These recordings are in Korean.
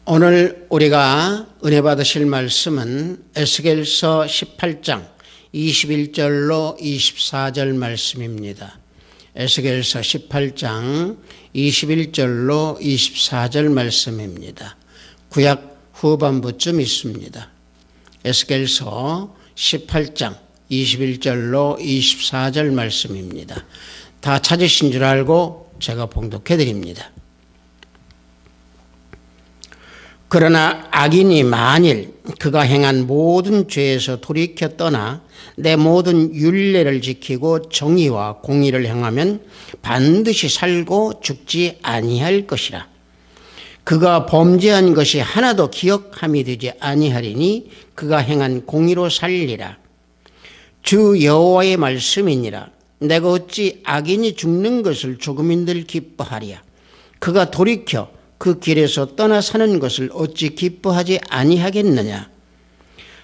오늘 우리가 은혜 받으실 말씀은 에스겔서 18장 21절로 24절 말씀입니다. 에스겔서 18장 21절로 24절 말씀입니다. 구약 후반부쯤 있습니다. 에스겔서 18장 21절로 24절 말씀입니다. 다 찾으신 줄 알고 제가 봉독해 드립니다. 그러나 악인이 만일 그가 행한 모든 죄에서 돌이켜 떠나 내 모든 율례를 지키고 정의와 공의를 행하면 반드시 살고 죽지 아니할 것이라. 그가 범죄한 것이 하나도 기억함이 되지 아니하리니 그가 행한 공의로 살리라. 주 여호와의 말씀이니라. 내가 어찌 악인이 죽는 것을 조금인들 기뻐하랴. 그가 돌이켜 그 길에서 떠나 사는 것을 어찌 기뻐하지 아니하겠느냐.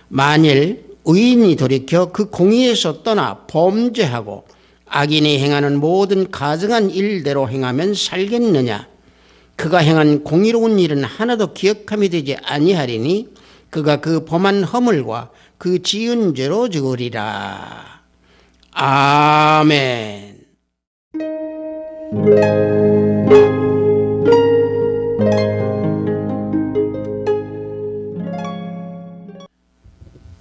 만일 의인이 돌이켜 그 공의에서 떠나 범죄하고 악인이 행하는 모든 가증한 일대로 행하면 살겠느냐. 그가 행한 공의로운 일은 하나도 기억함이 되지 아니하리니 그가 그 범한 허물과 그 지은 죄로 죽으리라. 아멘.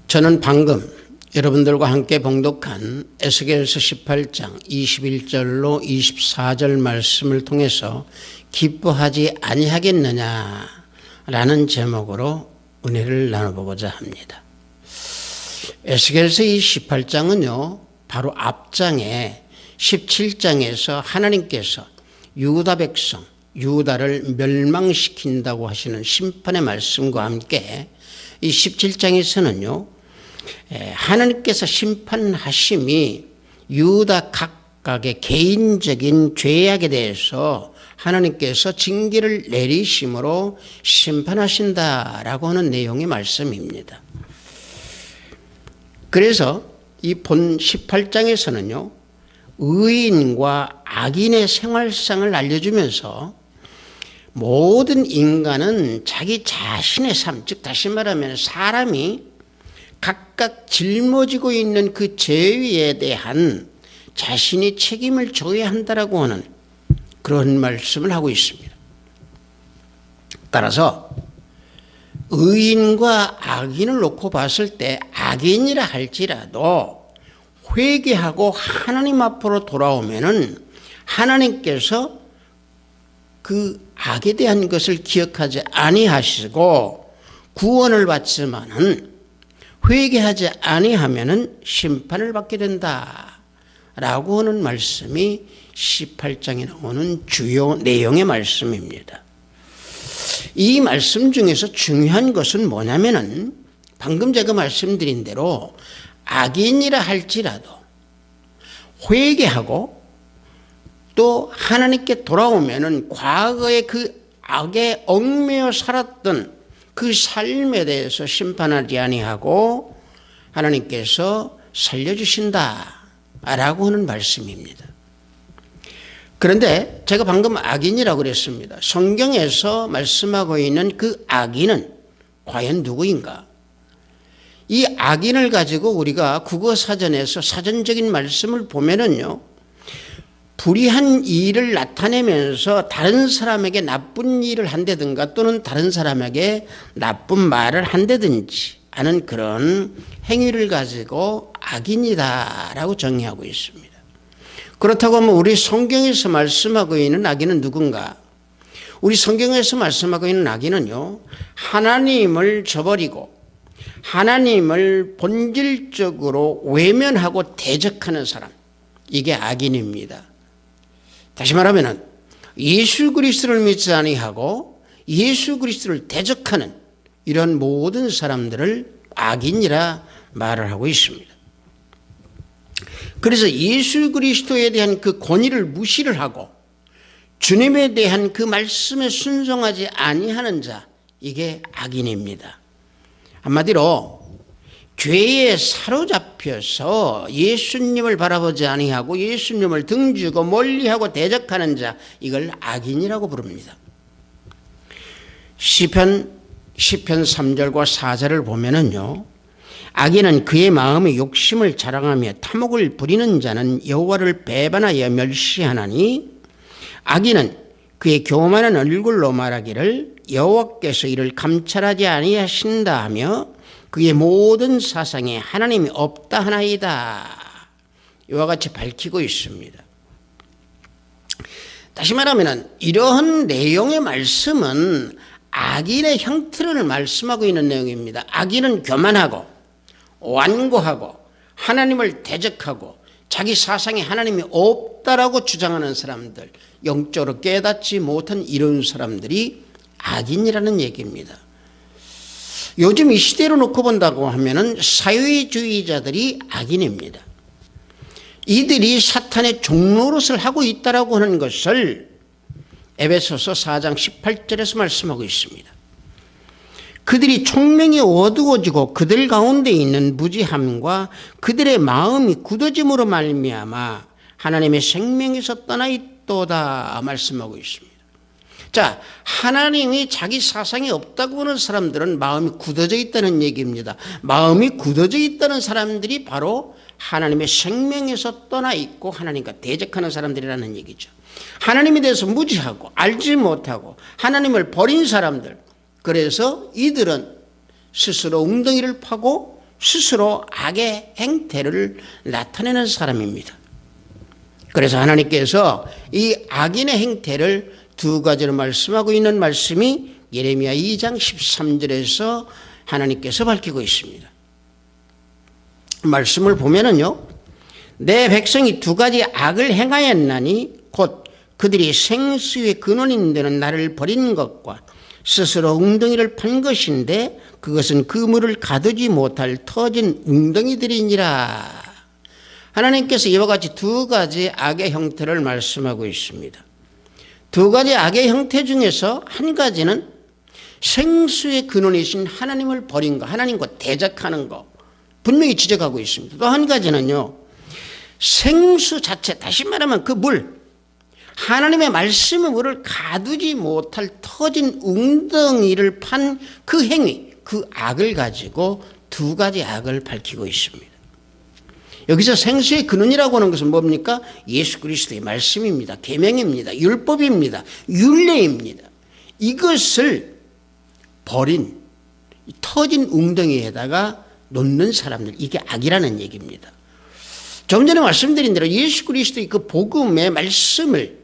저는 방금 여러분들과 함께 봉독한 에스겔서 18장 21절로 24절 말씀을 통해서 기뻐하지 아니하겠느냐라는 제목으로 은혜를 나눠보고자 합니다. 에스겔서 이 18장은요, 바로 앞장에 17장에서 하나님께서 유다 백성, 유다를 멸망시킨다고 하시는 심판의 말씀과 함께 이 17장에서는요, 하나님께서 심판하심이 유다 각각의 개인적인 죄악에 대해서 하나님께서 징계를 내리심으로 심판하신다라고 하는 내용의 말씀입니다. 그래서 이 본 18장에서는요, 의인과 악인의 생활상을 알려주면서 모든 인간은 자기 자신의 삶, 즉 다시 말하면 사람이 각각 짊어지고 있는 그 죄에 대한 자신이 책임을 져야 한다라고 하는 그런 말씀을 하고 있습니다. 따라서 의인과 악인을 놓고 봤을 때 악인이라 할지라도 회개하고 하나님 앞으로 돌아오면은 하나님께서 그 악에 대한 것을 기억하지 아니하시고 구원을 받지만은 회개하지 아니하면은 심판을 받게 된다라고 하는 말씀이 18장에 나오는 주요 내용의 말씀입니다. 이 말씀 중에서 중요한 것은 뭐냐면은 방금 제가 말씀드린 대로 악인이라 할지라도 회개하고 또 하나님께 돌아오면은 과거의 그 악에 얽매여 살았던 그 삶에 대해서 심판하지 아니하고 하나님께서 살려주신다라고 하는 말씀입니다. 그런데 제가 방금 악인이라고 그랬습니다. 성경에서 말씀하고 있는 그 악인은 과연 누구인가? 이 악인을 가지고 우리가 국어사전에서 사전적인 말씀을 보면은요, 불의한 일을 나타내면서 다른 사람에게 나쁜 일을 한다든가 또는 다른 사람에게 나쁜 말을 한다든지 하는 그런 행위를 가지고 악인이다라고 정의하고 있습니다. 그렇다고 하면 우리 성경에서 말씀하고 있는 악인은 누군가? 우리 성경에서 말씀하고 있는 악인은요, 하나님을 저버리고 하나님을 본질적으로 외면하고 대적하는 사람, 이게 악인입니다. 다시 말하면 예수 그리스도를 믿지 아니하고 예수 그리스도를 대적하는 이런 모든 사람들을 악인이라 말을 하고 있습니다. 그래서 예수 그리스도에 대한 그 권위를 무시를 하고 주님에 대한 그 말씀에 순종하지 아니하는 자, 이게 악인입니다. 한마디로 죄에 사로잡혀서 예수님을 바라보지 아니하고 예수님을 등지고 멀리하고 대적하는 자, 이걸 악인이라고 부릅니다. 시편 3절과 4절을 보면은요, 악인은 그의 마음의 욕심을 자랑하며 탐욕을 부리는 자는 여호와를 배반하여 멸시하나니, 악인은 그의 교만한 얼굴로 말하기를 여호와께서 이를 감찰하지 아니하신다 하며 그의 모든 사상에 하나님이 없다 하나이다. 이와 같이 밝히고 있습니다. 다시 말하면 이러한 내용의 말씀은 악인의 형태를 말씀하고 있는 내용입니다. 악인은 교만하고 완고하고 하나님을 대적하고 자기 사상에 하나님이 없다라고 주장하는 사람들, 영적으로 깨닫지 못한 이런 사람들이 악인이라는 얘기입니다. 요즘 이 시대로 놓고 본다고 하면은 사회주의자들이 악인입니다. 이들이 사탄의 종노릇을 하고 있다라고 하는 것을 에베소서 4장 18절에서 말씀하고 있습니다. 그들이 총명이 어두워지고 그들 가운데 있는 무지함과 그들의 마음이 굳어짐으로 말미암아 하나님의 생명에서 떠나 있도다 말씀하고 있습니다. 자, 하나님이 자기 사상이 없다고 하는 사람들은 마음이 굳어져 있다는 얘기입니다. 마음이 굳어져 있다는 사람들이 바로 하나님의 생명에서 떠나 있고 하나님과 대적하는 사람들이라는 얘기죠. 하나님에 대해서 무지하고 알지 못하고 하나님을 버린 사람들, 그래서 이들은 스스로 웅덩이를 파고 스스로 악의 행태를 나타내는 사람입니다. 그래서 하나님께서 이 악인의 행태를 두 가지로 말씀하고 있는 말씀이 예레미야 2장 13절에서 하나님께서 밝히고 있습니다. 말씀을 보면은요, 내 백성이 두 가지 악을 행하였나니 곧 그들이 생수의 근원인 데는 나를 버린 것과 스스로 웅덩이를 판 것인데 그것은 그물을 가두지 못할 터진 웅덩이들이니라. 하나님께서 이와 같이 두 가지 악의 형태를 말씀하고 있습니다. 두 가지 악의 형태 중에서 한 가지는 생수의 근원이신 하나님을 버린 것, 하나님과 대적하는 것, 분명히 지적하고 있습니다. 또 한 가지는요, 생수 자체, 다시 말하면 그 물, 하나님의 말씀의 물을 가두지 못할 터진 웅덩이를 판 그 행위, 그 악을 가지고 두 가지 악을 밝히고 있습니다. 여기서 생수의 근원이라고 하는 것은 뭡니까? 예수 그리스도의 말씀입니다. 계명입니다. 율법입니다. 율례입니다. 이것을 버린 터진 웅덩이에다가 놓는 사람들, 이게 악이라는 얘기입니다. 좀 전에 말씀드린 대로 예수 그리스도의 그 복음의 말씀을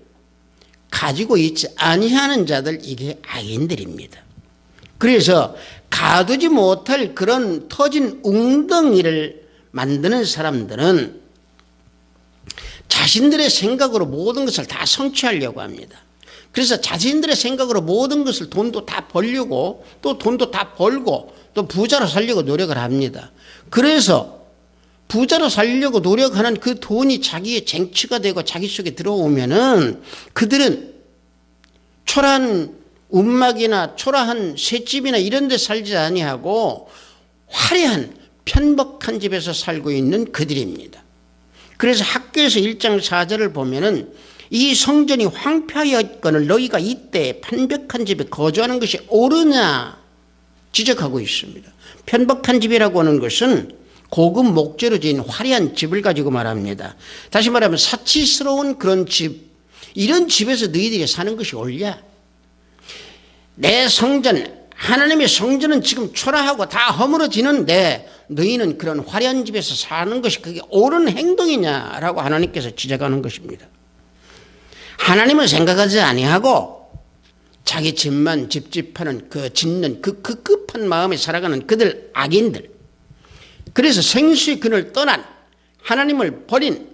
가지고 있지 아니하는 자들, 이게 악인들입니다. 그래서 가두지 못할 그런 터진 웅덩이를 만드는 사람들은 자신들의 생각으로 모든 것을 다 성취하려고 합니다. 그래서 자신들의 생각으로 모든 것을 돈도 다 벌려고 또 돈도 다 벌고 또 부자로 살려고 노력을 합니다. 그래서 부자로 살려고 노력하는 그 돈이 자기의 쟁취가 되고 자기 속에 들어오면은 그들은 초라한 움막이나 초라한 셋집이나 이런 데 살지 아니하고 화려한 편박한 집에서 살고 있는 그들입니다. 그래서 학교에서 1장 4절을 보면은 이 성전이 황폐하였거늘 너희가 이때 편박한 집에 거주하는 것이 옳으냐 지적하고 있습니다. 편박한 집이라고 하는 것은 고급 목재로 지은 화려한 집을 가지고 말합니다. 다시 말하면 사치스러운 그런 집, 이런 집에서 너희들이 사는 것이 옳냐? 내 성전, 하나님의 성전은 지금 초라하고 다 허물어지는데 너희는 그런 화려한 집에서 사는 것이 그게 옳은 행동이냐라고 하나님께서 지적하는 것입니다. 하나님을 생각하지 아니하고 자기 집만 집집하는 그 짓는 그 급한 마음에 살아가는 그들 악인들, 그래서 생수의 근을 떠난 하나님을 버린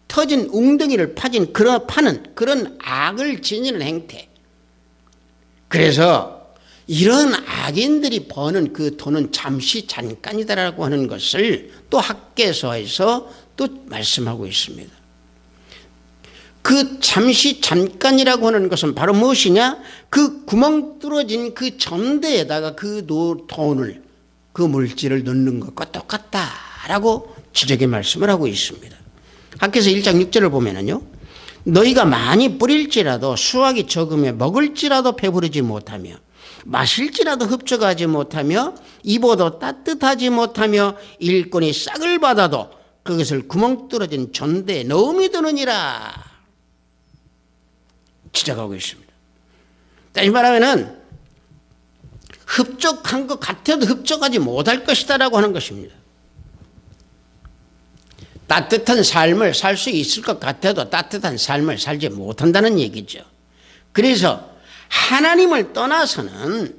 터진 웅덩이를 파는 그런 악을 지니는 행태. 그래서 이런 악인들이 버는 그 돈은 잠시 잠깐이다라고 하는 것을 또 학개서에서 또 말씀하고 있습니다. 그 잠시 잠깐이라고 하는 것은 바로 무엇이냐? 그 구멍 뚫어진 그 전대에다가 그 돈을, 그 물질을 넣는 것과 똑같다라고 지적의 말씀을 하고 있습니다. 학개서 1장 6절을 보면은요, 너희가 많이 뿌릴지라도 수확이 적으며 먹을지라도 배부르지 못하며 마실지라도 흡족하지 못하며 입어도 따뜻하지 못하며 일꾼이 싹을 받아도 그것을 구멍 뚫어진 전대에 넣음이 드느니라 지적하고 있습니다. 다시 말하면 흡족한 것 같아도 흡족하지 못할 것이다라고 하는 것입니다. 따뜻한 삶을 살 수 있을 것 같아도 따뜻한 삶을 살지 못한다는 얘기죠. 그래서 하나님을 떠나서는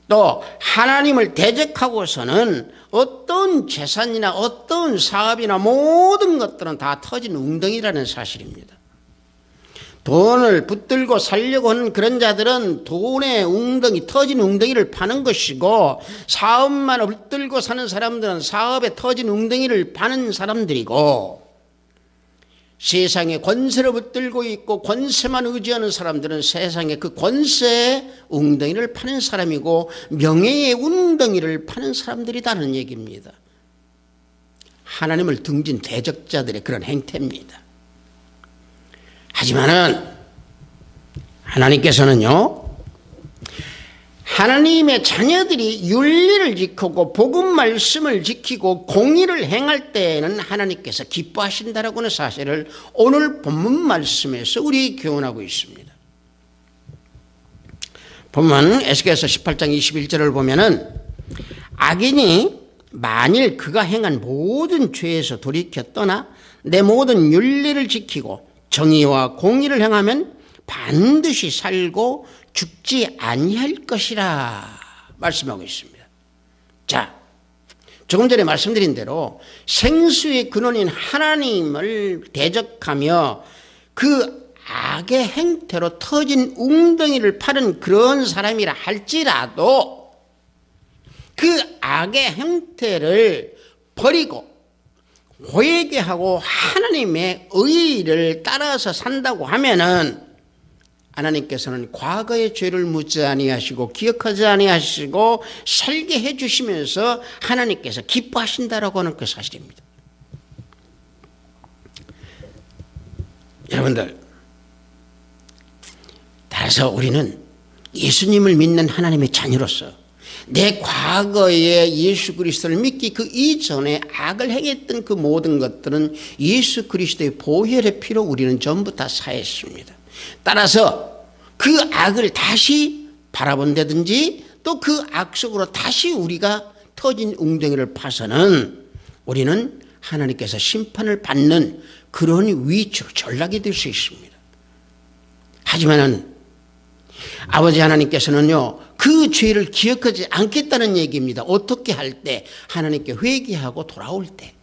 또 하나님을 대적하고서는 어떤 재산이나 어떤 사업이나 모든 것들은 다 터진 웅덩이라는 사실입니다. 돈을 붙들고 살려고 하는 그런 자들은 돈의 웅덩이, 터진 웅덩이를 파는 것이고, 사업만 붙들고 사는 사람들은 사업에 터진 웅덩이를 파는 사람들이고, 세상에 권세를 붙들고 있고 권세만 의지하는 사람들은 세상에 그 권세의 웅덩이를 파는 사람이고 명예의 웅덩이를 파는 사람들이라는 얘기입니다. 하나님을 등진 대적자들의 그런 행태입니다. 하지만은 하나님께서는요, 하나님의 자녀들이 윤리를 지키고 복음 말씀을 지키고 공의를 행할 때에는 하나님께서 기뻐하신다라고 하는 사실을 오늘 본문 말씀에서 우리에게 교훈하고 있습니다. 본문 에스겔서 18장 21절을 보면은 악인이 만일 그가 행한 모든 죄에서 돌이켜 떠나 내 모든 윤리를 지키고 정의와 공의를 행하면 반드시 살고 죽지 아니할 것이라 말씀하고 있습니다. 자, 조금 전에 말씀드린 대로 생수의 근원인 하나님을 대적하며 그 악의 행태로 터진 웅덩이를 파는 그런 사람이라 할지라도 그 악의 행태를 버리고 회개하고 하나님의 의를 따라서 산다고 하면은 하나님께서는 과거의 죄를 묻지 아니하시고 기억하지 아니하시고 살게 해주시면서 하나님께서 기뻐하신다라고 하는 그 사실입니다. 여러분들, 따라서 우리는 예수님을 믿는 하나님의 자녀로서 내 과거에 예수 그리스도를 믿기 그 이전에 악을 행했던 그 모든 것들은 예수 그리스도의 보혈의 피로 우리는 전부 다 사했습니다. 따라서 그 악을 다시 바라본다든지 또 그 악 속으로 다시 우리가 터진 웅덩이를 파서는 우리는 하나님께서 심판을 받는 그런 위치로 전락이 될 수 있습니다. 하지만은 아버지 하나님께서는요, 그 죄를 기억하지 않겠다는 얘기입니다. 어떻게 할 때? 하나님께 회개하고 돌아올 때.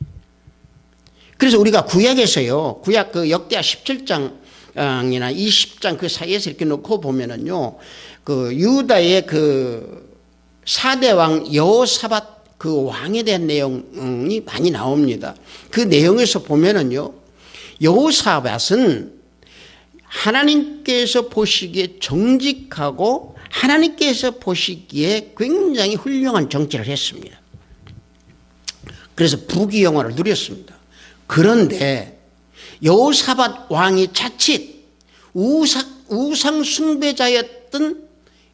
그래서 우리가 구약에서요, 구약 그 역대하 17장이나 20장 그 사이에서 이렇게 놓고 보면은요, 그 유다의 그 4대 왕 여호사밧 그 왕에 대한 내용이 많이 나옵니다. 그 내용에서 보면은요, 여호사밧은 하나님께서 보시기에 정직하고 하나님께서 보시기에 굉장히 훌륭한 정치를 했습니다. 그래서 부귀영화를 누렸습니다. 그런데 여호사밧 왕이 자칫 우상 숭배자였던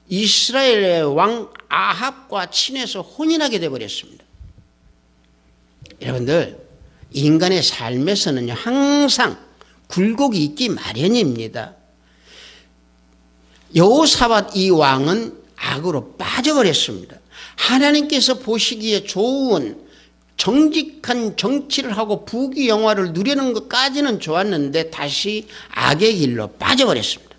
이스라엘의 왕 아합과 친해서 혼인하게 되어버렸습니다. 여러분들, 인간의 삶에서는 항상 굴곡이 있기 마련입니다. 여호사밧 이 왕은 악으로 빠져버렸습니다. 하나님께서 보시기에 좋은 정직한 정치를 하고 부귀영화를 누리는 것까지는 좋았는데 다시 악의 길로 빠져버렸습니다.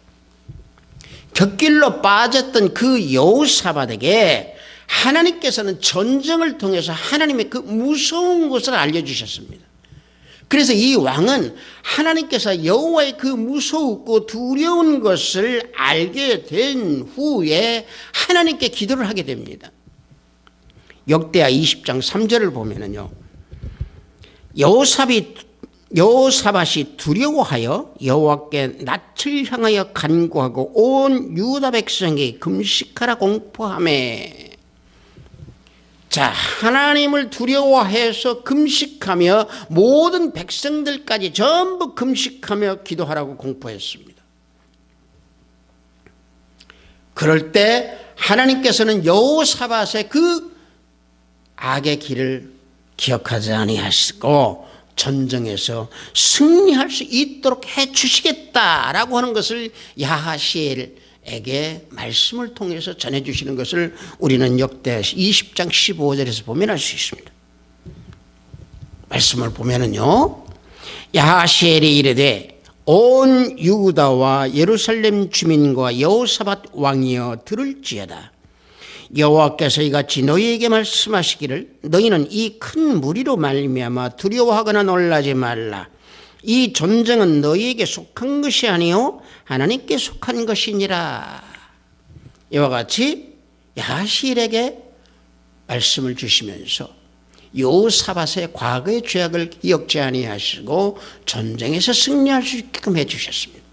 곁길로 빠졌던 그 여호사밧에게 하나님께서는 전쟁을 통해서 하나님의 그 무서운 것을 알려주셨습니다. 그래서 이 왕은 하나님께서 여호와의 그 무섭고 두려운 것을 알게 된 후에 하나님께 기도를 하게 됩니다. 역대하 20장 3절을 보면은요, 여호사밧이 두려워하여 여호와께 낯을 향하여 간구하고 온 유다 백성이 금식하라 공포하매. 자, 하나님을 두려워해서 금식하며 모든 백성들까지 전부 금식하며 기도하라고 공포했습니다. 그럴 때 하나님께서는 여호사밧의 그 악의 길을 기억하지 아니하시고 전쟁에서 승리할 수 있도록 해 주시겠다라고 하는 것을 야하시엘에게 말씀을 통해서 전해 주시는 것을 우리는 역대 20장 15절에서 보면 알 수 있습니다. 말씀을 보면은요, 야하시엘이 이르되 온 유다와 예루살렘 주민과 여호사밧 왕이여 들을지어다. 여호와께서 이같이 너희에게 말씀하시기를 너희는 이 큰 무리로 말미암아 두려워하거나 놀라지 말라. 이 전쟁은 너희에게 속한 것이 아니요 하나님께 속한 것이니라. 이와 같이 야하시엘에게 말씀을 주시면서 여호사밧의 과거의 죄악을 기억지 아니하시고 전쟁에서 승리할 수 있게끔 해주셨습니다.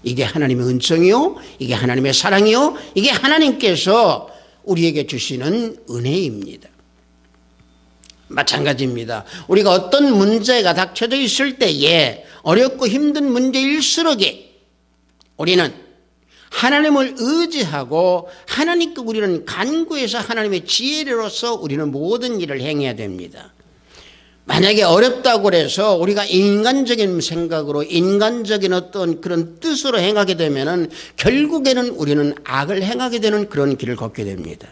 이게 하나님의 은총이요, 이게 하나님의 사랑이요, 이게 하나님께서 우리에게 주시는 은혜입니다. 마찬가지입니다. 우리가 어떤 문제가 닥쳐져 있을 때에 어렵고 힘든 문제일수록에 우리는 하나님을 의지하고 하나님께 우리는 간구해서 하나님의 지혜로서 우리는 모든 일을 행해야 됩니다. 만약에 어렵다고 해서 우리가 인간적인 생각으로 인간적인 어떤 그런 뜻으로 행하게 되면은 결국에는 우리는 악을 행하게 되는 그런 길을 걷게 됩니다.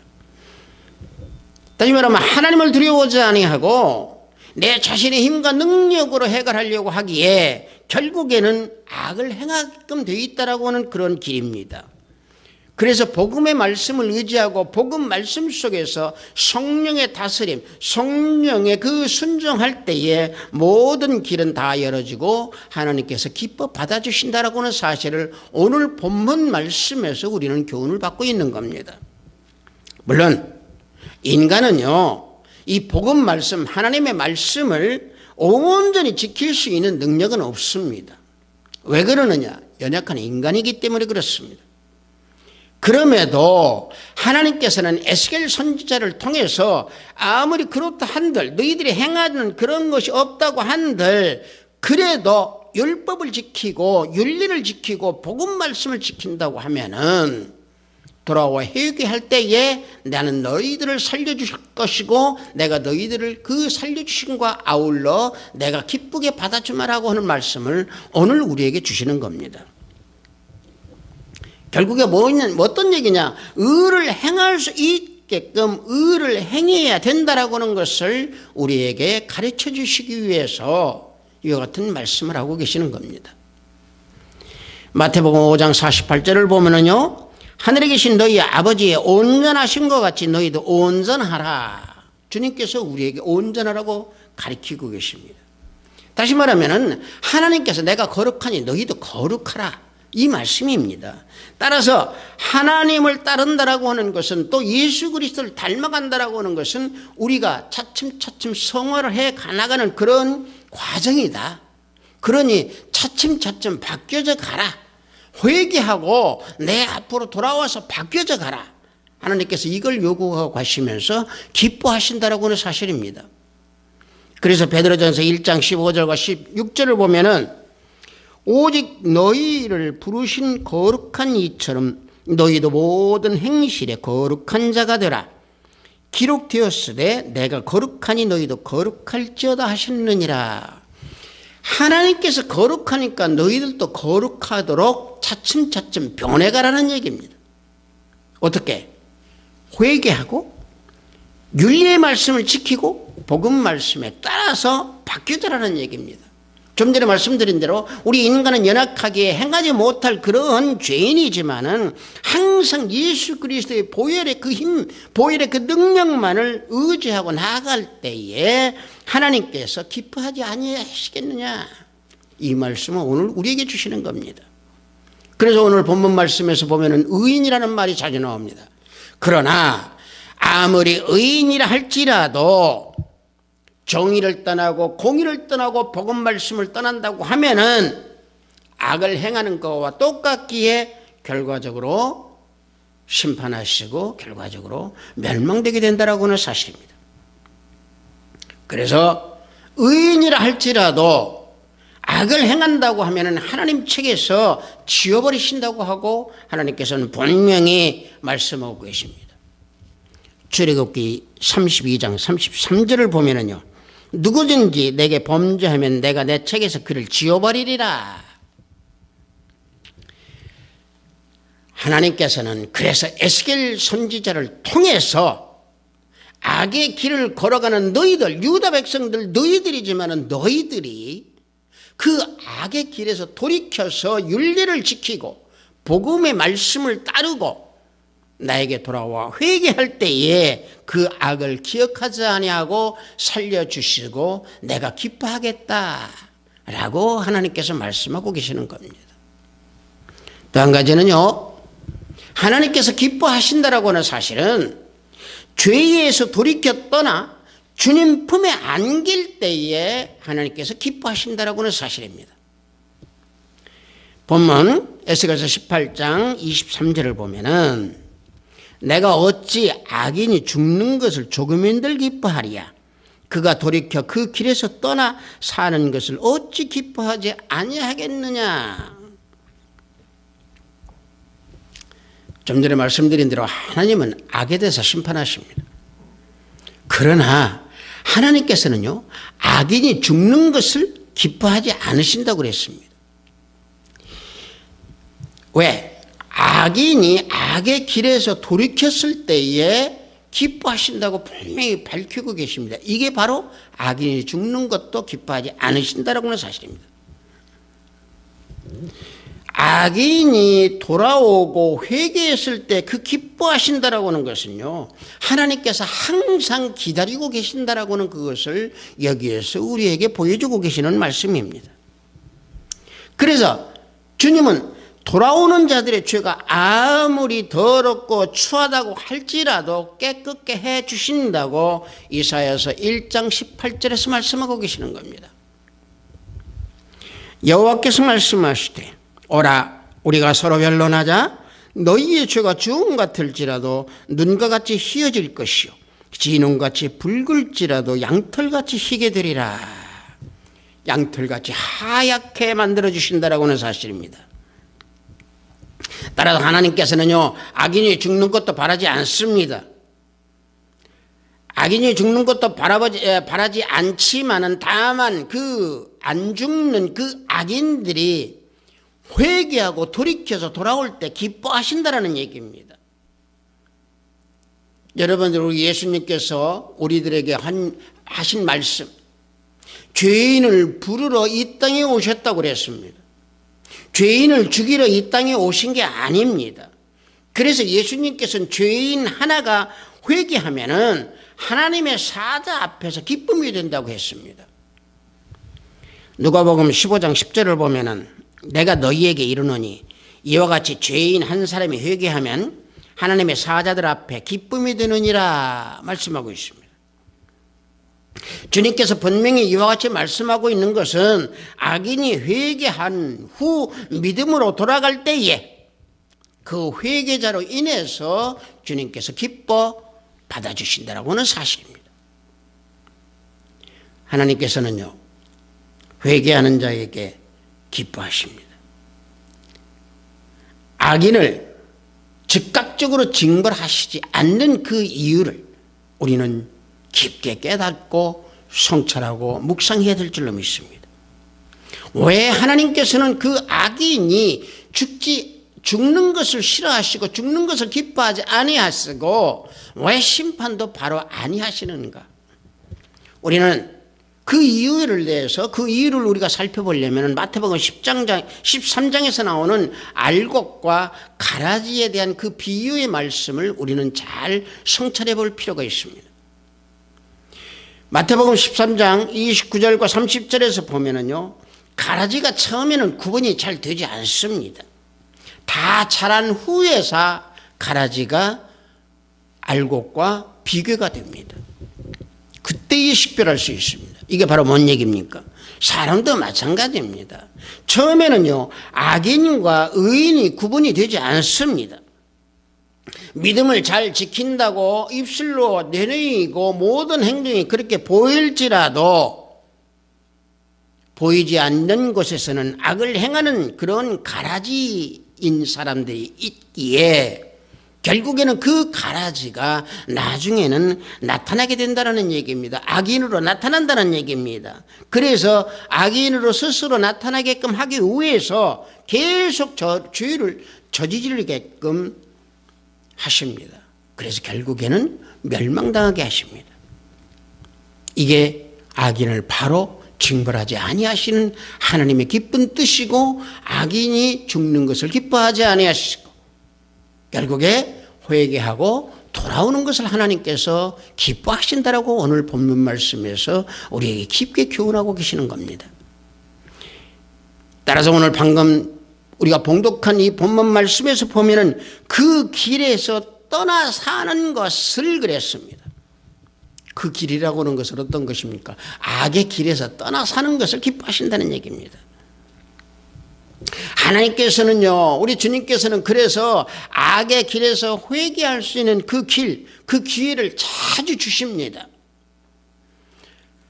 다시 말하면 하나님을 두려워하지 아니하고 내 자신의 힘과 능력으로 해결하려고 하기에 결국에는 악을 행하게끔 되어 있다라고 하는 그런 길입니다. 그래서 복음의 말씀을 의지하고 복음 말씀 속에서 성령의 다스림, 성령의 그 순종할 때에 모든 길은 다 열어지고 하나님께서 기뻐 받아주신다라고 하는 사실을 오늘 본문 말씀에서 우리는 교훈을 받고 있는 겁니다. 물론 인간은요, 이 복음 말씀, 하나님의 말씀을 온전히 지킬 수 있는 능력은 없습니다. 왜 그러느냐? 연약한 인간이기 때문에 그렇습니다. 그럼에도 하나님께서는 에스겔 선지자를 통해서 아무리 그렇다 한들 너희들이 행하는 그런 것이 없다고 한들 그래도 율법을 지키고 윤리를 지키고 복음 말씀을 지킨다고 하면은 돌아와 회개할 때에 나는 너희들을 살려주실 것이고 내가 너희들을 그 살려주심과 아울러 내가 기쁘게 받아주마라고 하는 말씀을 오늘 우리에게 주시는 겁니다. 결국에 어떤 얘기냐? 의를 행할 수 있게끔 의를 행해야 된다라고 하는 것을 우리에게 가르쳐 주시기 위해서 이와 같은 말씀을 하고 계시는 겁니다. 마태복음 5장 48절을 보면은요, 하늘에 계신 너희 아버지의 온전하신 것 같이 너희도 온전하라. 주님께서 우리에게 온전하라고 가르치고 계십니다. 다시 말하면은 하나님께서 내가 거룩하니 너희도 거룩하라. 이 말씀입니다. 따라서 하나님을 따른다라고 하는 것은 또 예수 그리스도를 닮아간다라고 하는 것은 우리가 차츰차츰 성화를 해 가나가는 그런 과정이다. 그러니 차츰차츰 바뀌어져 가라. 회개하고 내 앞으로 돌아와서 바뀌어져 가라. 하나님께서 이걸 요구하고 가시면서 기뻐하신다라고 하는 사실입니다. 그래서 베드로전서 1장 15절과 16절을 보면은 오직 너희를 부르신 거룩한 이처럼 너희도 모든 행실에 거룩한 자가 되라. 기록되었으되 내가 거룩하니 너희도 거룩할지어다 하셨느니라. 하나님께서 거룩하니까 너희들도 거룩하도록 차츰차츰 변해가라는 얘기입니다. 어떻게? 회개하고 윤리의 말씀을 지키고 복음 말씀에 따라서 바뀌어져라는 얘기입니다. 좀 전에 말씀드린 대로 우리 인간은 연약하게 행하지 못할 그러한 죄인이지만은 항상 예수 그리스도의 보혈의 그 힘, 보혈의 그 능력만을 의지하고 나아갈 때에 하나님께서 기뻐하지 아니하시겠느냐. 이 말씀은 오늘 우리에게 주시는 겁니다. 그래서 오늘 본문 말씀에서 보면은 의인이라는 말이 자주 나옵니다. 그러나 아무리 의인이라 할지라도 정의를 떠나고 공의를 떠나고 복음 말씀을 떠난다고 하면은 악을 행하는 것과 똑같기에 결과적으로 심판하시고 결과적으로 멸망되게 된다라고 하는 사실입니다. 그래서 의인이라 할지라도 악을 행한다고 하면은 하나님 책에서 지워버리신다고 하고 하나님께서는 분명히 말씀하고 계십니다. 출애굽기 32장 33절을 보면은요, 누구든지 내게 범죄하면 내가 내 책에서 그를 지워버리리라. 하나님께서는 그래서 에스겔 선지자를 통해서 악의 길을 걸어가는 너희들, 유다 백성들 너희들이지만은 너희들이 그 악의 길에서 돌이켜서 윤리를 지키고 복음의 말씀을 따르고 나에게 돌아와 회개할 때에 그 악을 기억하지 아니하고 살려주시고 내가 기뻐하겠다라고 하나님께서 말씀하고 계시는 겁니다. 또 한 가지는요, 하나님께서 기뻐하신다라고 하는 사실은 죄에서 돌이켜 떠나 주님 품에 안길 때에 하나님께서 기뻐하신다라고 하는 사실입니다. 본문 에스겔서 18장 23절을 보면은 내가 어찌 악인이 죽는 것을 조금인들 기뻐하리야. 그가 돌이켜 그 길에서 떠나 사는 것을 어찌 기뻐하지 아니하겠느냐. 좀 전에 말씀드린 대로 하나님은 악에 대해서 심판하십니다. 그러나 하나님께서는요, 악인이 죽는 것을 기뻐하지 않으신다고 그랬습니다. 왜? 악인이 악의 길에서 돌이켰을 때에 기뻐하신다고 분명히 밝히고 계십니다. 이게 바로 악인이 죽는 것도 기뻐하지 않으신다라고 하는 사실입니다. 악인이 돌아오고 회개했을 때 그 기뻐하신다라고 하는 것은요, 하나님께서 항상 기다리고 계신다라고 하는 그것을 여기에서 우리에게 보여주고 계시는 말씀입니다. 그래서 주님은 돌아오는 자들의 죄가 아무리 더럽고 추하다고 할지라도 깨끗게 해 주신다고 이사야서 1장 18절에서 말씀하고 계시는 겁니다. 여호와께서 말씀하시되 오라 우리가 서로 변론하자. 너희의 죄가 주홍 같을지라도 눈과 같이 희어질 것이요 진홍같이 붉을지라도 양털같이 희게 되리라. 양털같이 하얗게 만들어 주신다라고 하는 사실입니다. 따라서 하나님께서는요, 악인이 죽는 것도 바라지 않습니다. 악인이 죽는 것도 바라지 않지만은 다만 그 안 죽는 그 악인들이 회개하고 돌이켜서 돌아올 때 기뻐하신다라는 얘기입니다. 여러분들, 우리 예수님께서 우리들에게 하신 말씀, 죄인을 부르러 이 땅에 오셨다고 그랬습니다. 죄인을 죽이러 이 땅에 오신 게 아닙니다. 그래서 예수님께서는 죄인 하나가 회개하면은 하나님의 사자 앞에서 기쁨이 된다고 했습니다. 누가복음 15장 10절을 보면은 내가 너희에게 이르노니 이와 같이 죄인 한 사람이 회개하면 하나님의 사자들 앞에 기쁨이 되느니라 말씀하고 있습니다. 주님께서 분명히 이와 같이 말씀하고 있는 것은 악인이 회개한 후 믿음으로 돌아갈 때에 그 회개자로 인해서 주님께서 기뻐 받아주신다라고 하는 사실입니다. 하나님께서는요, 회개하는 자에게 기뻐하십니다. 악인을 즉각적으로 징벌하시지 않는 그 이유를 우리는 깊게 깨닫고 성찰하고 묵상해야 될 줄로 믿습니다. 왜 하나님께서는 그 악인이 죽는 것을 싫어하시고 죽는 것을 기뻐하지 아니하시고 왜 심판도 바로 아니하시는가? 우리는 그 이유를 대해서 그 이유를 우리가 살펴보려면 마태복음 13장에서 나오는 알곡과 가라지에 대한 그 비유의 말씀을 우리는 잘 성찰해 볼 필요가 있습니다. 마태복음 13장 29절과 30절에서 보면은요, 가라지가 처음에는 구분이 잘 되지 않습니다. 다 자란 후에서 가라지가 알곡과 비교가 됩니다. 그때에 식별할 수 있습니다. 이게 바로 뭔 얘기입니까? 사람도 마찬가지입니다. 처음에는요, 악인과 의인이 구분이 되지 않습니다. 믿음을 잘 지킨다고 입술로 내놓이고 모든 행동이 그렇게 보일지라도 보이지 않는 곳에서는 악을 행하는 그런 가라지인 사람들이 있기에 결국에는 그 가라지가 나중에는 나타나게 된다는 얘기입니다. 악인으로 나타난다는 얘기입니다. 그래서 악인으로 스스로 나타나게끔 하기 위해서 계속 죄를 저지르게끔 하십니다. 그래서 결국에는 멸망당하게 하십니다. 이게 악인을 바로 징벌하지 아니하시는 하나님의 기쁜 뜻이고, 악인이 죽는 것을 기뻐하지 아니하시고 결국에 회개하고 돌아오는 것을 하나님께서 기뻐하신다라고 오늘 본문 말씀에서 우리에게 깊게 교훈하고 계시는 겁니다. 따라서 오늘 방금 우리가 봉독한 이 본문 말씀에서 보면은 그 길에서 떠나 사는 것을 그랬습니다. 그 길이라고 하는 것은 어떤 것입니까? 악의 길에서 떠나 사는 것을 기뻐하신다는 얘기입니다. 하나님께서는요, 우리 주님께서는 그래서 악의 길에서 회개할 수 있는 그 길, 그 기회를 자주 주십니다.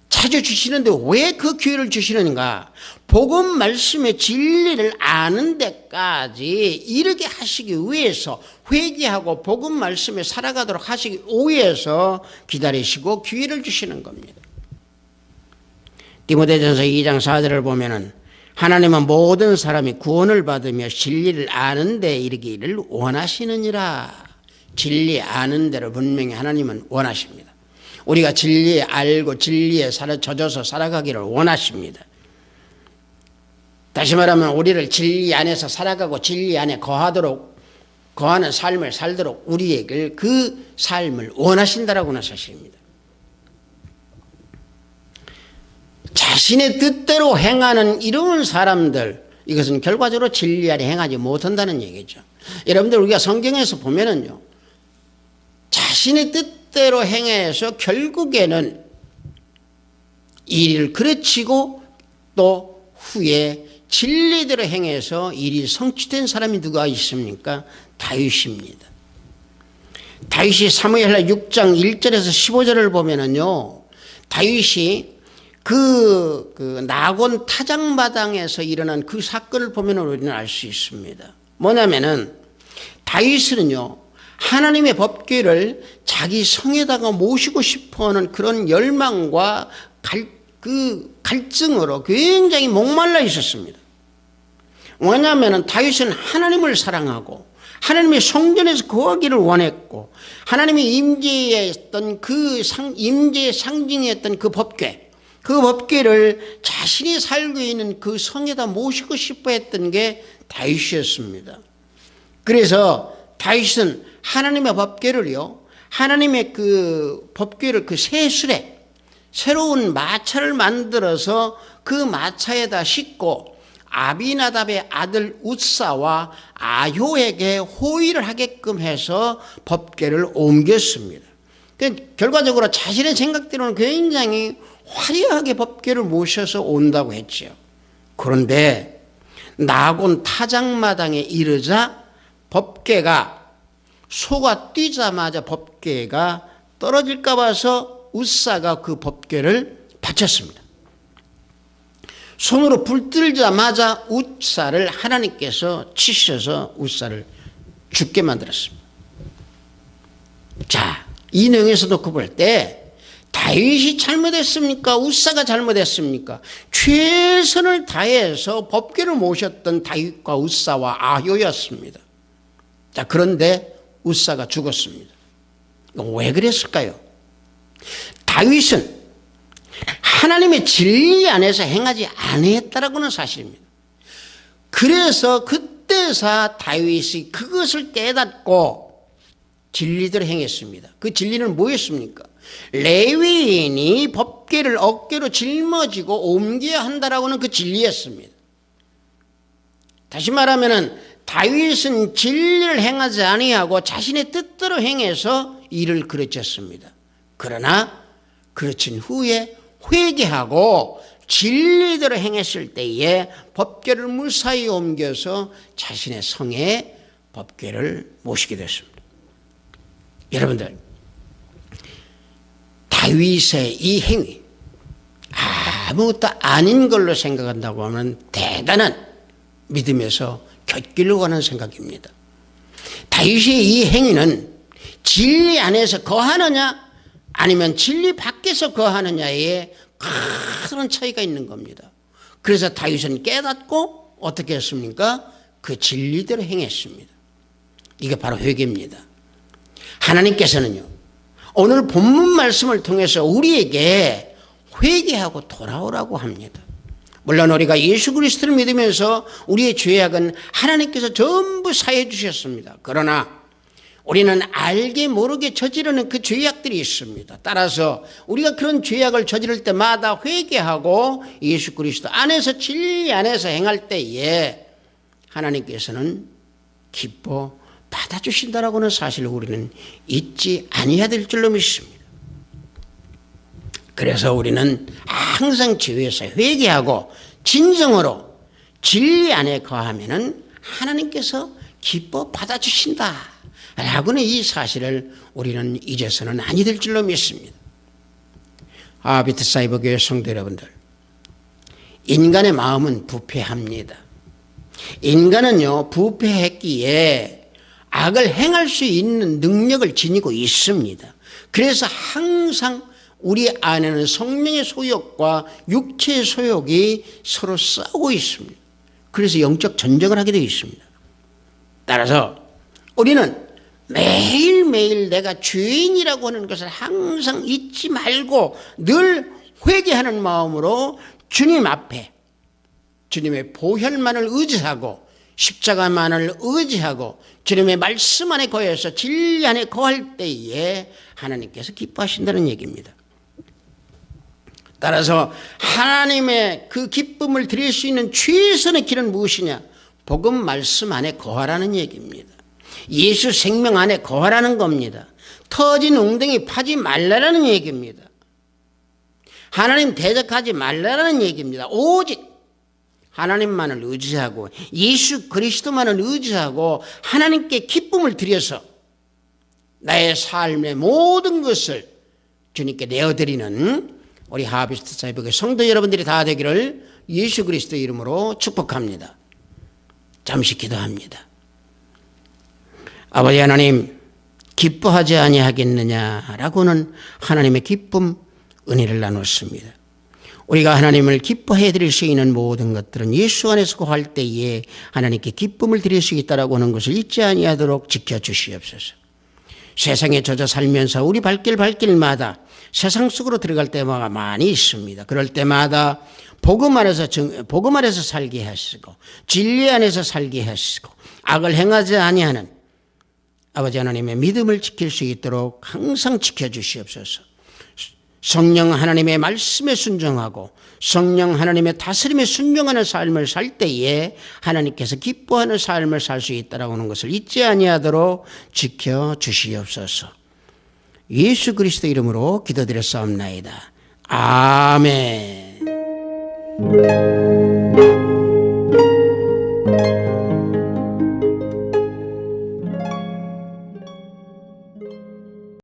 자주 주시는데 왜 그 기회를 주시는가? 복음 말씀의 진리를 아는 데까지 이르게 하시기 위해서, 회개하고 복음 말씀에 살아가도록 하시기 위해서 기다리시고 기회를 주시는 겁니다. 디모데전서 2장 4절을 보면은 하나님은 모든 사람이 구원을 받으며 진리를 아는 데 이르기를 원하시느니라. 진리 아는 대로 분명히 하나님은 원하십니다. 우리가 진리에 알고 진리에 젖어서 살아가기를 원하십니다. 다시 말하면 우리를 진리 안에서 살아가고 진리 안에 거하는 삶을 살도록 우리에게 그 삶을 원하신다라고는 사실입니다. 자신의 뜻대로 행하는 이런 사람들, 이것은 결과적으로 진리 안에 행하지 못한다는 얘기죠. 여러분들 우리가 성경에서 보면은요, 자신의 뜻대로 행해서 결국에는 일을 그르치고 또 후에 진리대로 행해서 일이 성취된 사람이 누가 있습니까? 다윗입니다. 다윗이 사무엘하 6장 1절에서 15절을 보면은요, 다윗이 그 나곤 타작마당에서 일어난 그 사건을 보면 우리는 알 수 있습니다. 뭐냐면은 다윗은요, 하나님의 법궤를 자기 성에다가 모시고 싶어하는 그런 열망과 갈증으로 굉장히 목말라 있었습니다. 왜냐하면 다윗은 하나님을 사랑하고 하나님의 성전에서 거하기를 원했고, 하나님의 임재했던 임재의 상징이었던 그 법궤를 자신이 살고 있는 그 성에다 모시고 싶어 했던 게 다윗이었습니다. 그래서 다윗은 하나님의 법궤를요, 하나님의 그 법궤를 그 새술에 새로운 마차를 만들어서 그 마차에다 싣고 아비나답의 아들 웃사와 아효에게 호의를 하게끔 해서 법궤를 옮겼습니다. 결과적으로 자신의 생각대로는 굉장히 화려하게 법궤를 모셔서 온다고 했죠. 그런데 나곤 타작마당에 이르자 법궤가 소가 뛰자마자 법궤가 떨어질까 봐서 웃사가 그 법궤를 바쳤습니다. 손으로 불들자마자 웃사를 하나님께서 치셔서 웃사를 죽게 만들었습니다. 자, 이 내용에서 놓고 볼 때 다윗이 잘못했습니까? 웃사가 잘못했습니까? 최선을 다해서 법궤를 모셨던 다윗과 웃사와 아효였습니다. 자, 그런데 웃사가 죽었습니다. 왜 그랬을까요? 다윗은 하나님의 진리 안에서 행하지 아니했다라고는 사실입니다. 그래서 그때서 다윗이 그것을 깨닫고 진리대로 행했습니다. 그 진리는 뭐였습니까? 레위인이 법궤를 어깨로 짊어지고 옮겨야 한다라고는 그 진리였습니다. 다시 말하면은 다윗은 진리를 행하지 아니하고 자신의 뜻대로 행해서 일을 그르쳤습니다. 그러나 그르친 후에 회개하고 진리대로 행했을 때에 법궤를 무사히 옮겨서 자신의 성에 법궤를 모시게 됐습니다. 여러분들, 다윗의 이 행위 아무것도 아닌 걸로 생각한다고 하면 대단한 믿음에서 곁길로 가는 생각입니다. 다윗의 이 행위는 진리 안에서 거하느냐 아니면 진리 밖에서 거하느냐에 큰 차이가 있는 겁니다. 그래서 다윗은 깨닫고 어떻게 했습니까? 그 진리대로 행했습니다. 이게 바로 회개입니다. 하나님께서는요, 오늘 본문 말씀을 통해서 우리에게 회개하고 돌아오라고 합니다. 물론 우리가 예수 그리스도를 믿으면서 우리의 죄악은 하나님께서 전부 사해 주셨습니다. 그러나 우리는 알게 모르게 저지르는 그 죄악들이 있습니다. 따라서 우리가 그런 죄악을 저지를 때마다 회개하고 예수 그리스도 안에서 진리 안에서 행할 때에 하나님께서는 기뻐 받아주신다라고는 사실을 우리는 잊지 아니해야 될 줄로 믿습니다. 그래서 우리는 항상 죄에서 회개하고 진정으로 진리 안에 거하면은 하나님께서 기뻐 받아주신다 라고는 이 사실을 우리는 잊어서는 아니 될 줄로 믿습니다. 베트사이버 교회 성도 여러분들, 인간의 마음은 부패합니다. 인간은요, 부패했기에 악을 행할 수 있는 능력을 지니고 있습니다. 그래서 항상 우리 안에는 성령의 소욕과 육체의 소욕이 서로 싸우고 있습니다. 그래서 영적 전쟁을 하게 되어 있습니다. 따라서 우리는 매일매일 내가 죄인이라고 하는 것을 항상 잊지 말고 늘 회개하는 마음으로 주님 앞에 주님의 보혈만을 의지하고 십자가만을 의지하고 주님의 말씀 안에 거해서 진리 안에 거할 때에 하나님께서 기뻐하신다는 얘기입니다. 따라서 하나님의 그 기쁨을 드릴 수 있는 최선의 길은 무엇이냐? 복음 말씀 안에 거하라는 얘기입니다. 예수 생명 안에 거하라는 겁니다. 터진 웅덩이 파지 말라는 얘기입니다. 하나님 대적하지 말라는 얘기입니다. 오직 하나님만을 의지하고 예수 그리스도만을 의지하고 하나님께 기쁨을 드려서 나의 삶의 모든 것을 주님께 내어드리는 우리 하비스트 사이버의 성도 여러분들이 다 되기를 예수 그리스도 이름으로 축복합니다. 잠시 기도합니다. 아버지 하나님, 기뻐하지 아니하겠느냐라고는 하나님의 기쁨, 은혜를 나눴습니다. 우리가 하나님을 기뻐해 드릴 수 있는 모든 것들은 예수 안에서 거할 때에 하나님께 기쁨을 드릴 수 있다라고 하는 것을 잊지 아니하도록 지켜주시옵소서. 세상에 젖어 살면서 우리 발길마다 세상 속으로 들어갈 때가 많이 있습니다. 그럴 때마다 복음 안에서 살게 하시고 진리 안에서 살게 하시고 악을 행하지 아니하는 아버지 하나님의 믿음을 지킬 수 있도록 항상 지켜주시옵소서. 성령 하나님의 말씀에 순종하고 성령 하나님의 다스림에 순종하는 삶을 살 때에 하나님께서 기뻐하는 삶을 살 수 있다라고 하는 것을 잊지 아니하도록 지켜주시옵소서. 예수 그리스도 이름으로 기도드렸사옵나이다. 아멘.